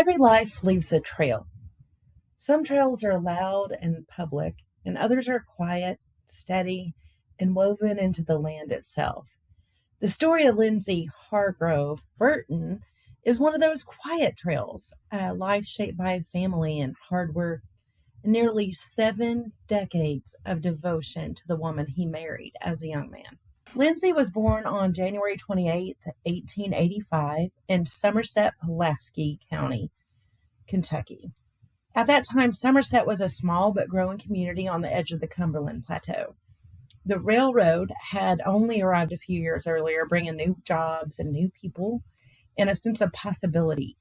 Every life leaves a trail. Some trails are loud and public, and others are quiet, steady, and woven into the land itself. The story of Linzie Hargrove Burton is one of those quiet trails, a life shaped by family and hard work, and nearly 7 decades of devotion to the woman he married as a young man. Linzie was born on January 28, 1885, in Somerset, Pulaski County, Kentucky. At that time, Somerset was a small but growing community on the edge of the Cumberland Plateau. The railroad had only arrived a few years earlier, bringing new jobs and new people and a sense of possibility.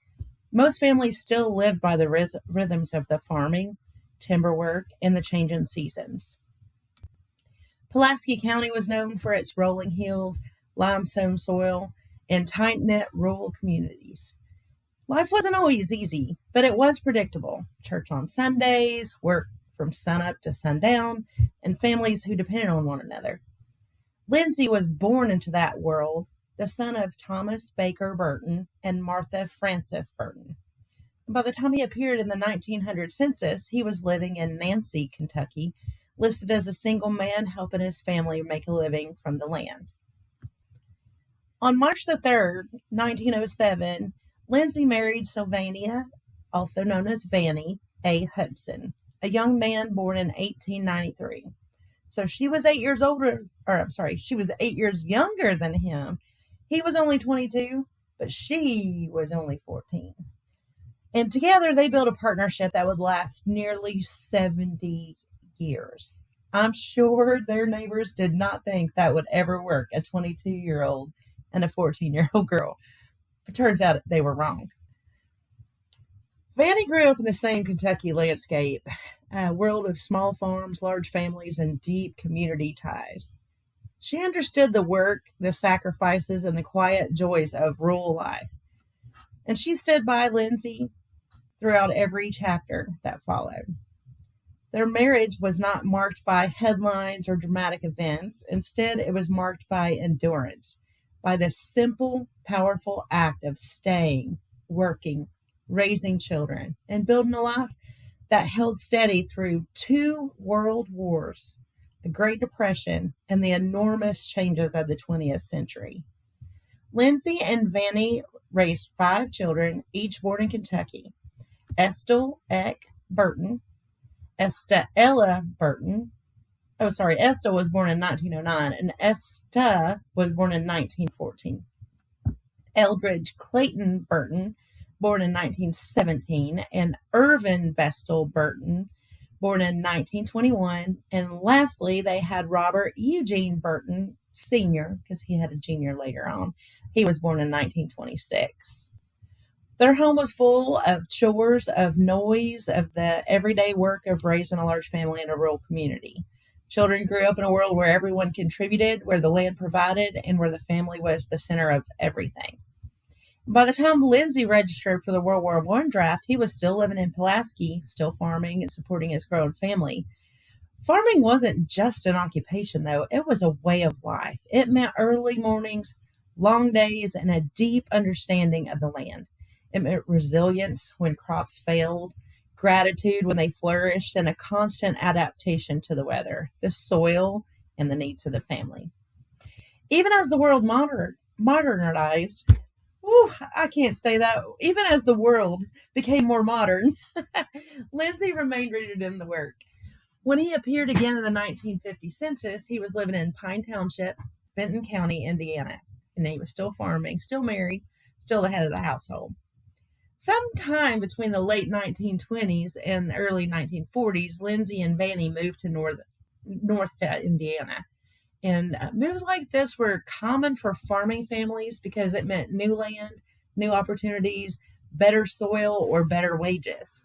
Most families still lived by the rhythms of the farming, timber work, and the changing seasons. Pulaski County was known for its rolling hills, limestone soil, and tight-knit rural communities. Life wasn't always easy, but it was predictable. Church on Sundays, work from sunup to sundown, and families who depended on one another. Linzie was born into that world, the son of Thomas Baker Burton and Martha Frances Burton. By the time he appeared in the 1900 census, he was living in Nancy, Kentucky, listed as a single man helping his family make a living from the land. On March the 3rd, 1907, Linzie married Silvania, also known as Vanie, A. Hudson, a young man born in 1893. So she was 8 years she was 8 years younger than him. He was only 22, but she was only 14. And together they built a partnership that would last nearly 70 years. I'm sure their neighbors did not think that would ever work, a 22-year-old and a 14-year-old girl. It turns out they were wrong. Vanie grew up in the same Kentucky landscape, a world of small farms, large families, and deep community ties. She understood the work, the sacrifices, and the quiet joys of rural life. And she stood by Linzie throughout every chapter that followed. Their marriage was not marked by headlines or dramatic events. Instead, it was marked by endurance, by the simple, powerful act of staying, working, raising children, and building a life that held steady through 2 world wars, the Great Depression, and the enormous changes of the 20th century. Linzie and Vanie raised 5 children, each born in Kentucky. Estelle Burton, Estella Burton. Estelle was born in 1909, and Estella was born in 1914. Eldridge Clayton Burton, born in 1917, and Irvin Vestal Burton, born in 1921. And lastly, they had Robert Eugene Burton, Sr., because he had a junior later on. He was born in 1926. Their home was full of chores, of noise, of the everyday work of raising a large family in a rural community. Children grew up in a world where everyone contributed, where the land provided, and where the family was the center of everything. By the time Linzie registered for the World War I draft, he was still living in Pulaski, still farming and supporting his growing family. Farming wasn't just an occupation, though. It was a way of life. It meant early mornings, long days, and a deep understanding of the land. It meant resilience when crops failed, gratitude when they flourished, and a constant adaptation to the weather, the soil, and the needs of the family. Even as the world modernized, I can't say that. Even as the world became more modern, Linzie remained rooted in the work. When he appeared again in the 1950 census, he was living in Pine Township, Benton County, Indiana. And he was still farming, still married, still the head of the household. Sometime between the late 1920s and the early 1940s, Linzie and Vanie moved to north to Indiana. And moves like this were common for farming families because it meant new land, new opportunities, better soil, or better wages.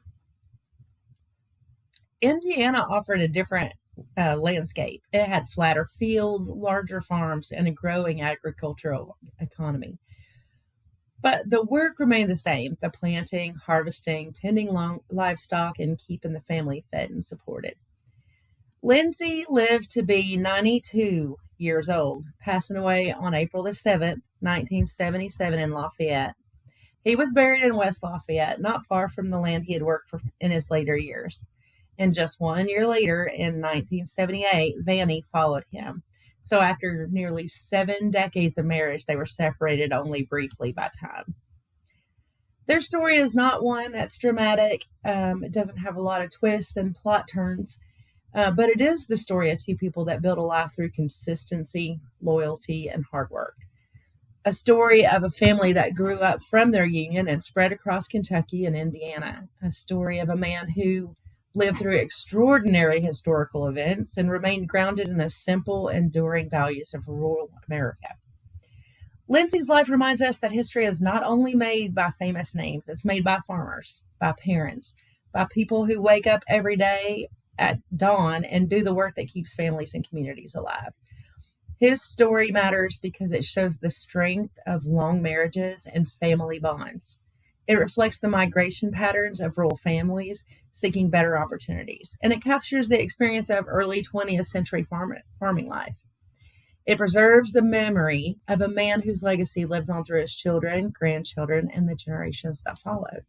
Indiana offered a different landscape. It had flatter fields, larger farms, and a growing agricultural economy. But the work remained the same: the planting, harvesting, tending livestock, and keeping the family fed and supported. Linzie lived to be 92 years old, passing away on April the 7th, 1977 in Lafayette. He was buried in West Lafayette, not far from the land he had worked for in his later years. And just 1 year later, in 1978, Vanie followed him. So after nearly 7 decades of marriage, they were separated only briefly by time. Their story is not one that's dramatic. It doesn't have a lot of twists and plot turns, but it is the story of two people that build a life through consistency, loyalty, and hard work. A story of a family that grew up from their union and spread across Kentucky and Indiana. A story of a man who lived through extraordinary historical events and remained grounded in the simple, enduring values of rural America. Lindsay's life reminds us that history is not only made by famous names, it's made by farmers, by parents, by people who wake up every day at dawn and do the work that keeps families and communities alive. His story matters because it shows the strength of long marriages and family bonds. It reflects the migration patterns of rural families seeking better opportunities, and it captures the experience of early 20th century farming life. It preserves the memory of a man whose legacy lives on through his children, grandchildren, and the generations that followed.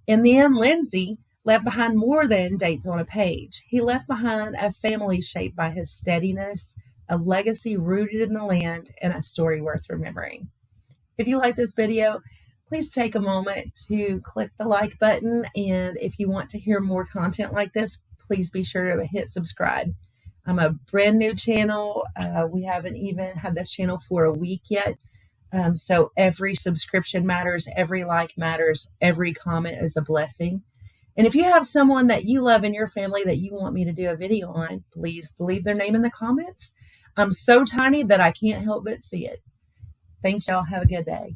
In the end, Lindsay left behind more than dates on a page. He left behind a family shaped by his steadiness, a legacy rooted in the land, and a story worth remembering. If you like this video, please take a moment to click the like button. And if you want to hear more content like this, please be sure to hit subscribe. I'm a brand new channel. We haven't even had this channel for a week yet. So every subscription matters, every like matters, every comment is a blessing. And if you have someone that you love in your family that you want me to do a video on, please leave their name in the comments. I'm so tiny that I can't help but see it. Thanks, y'all. Have a good day.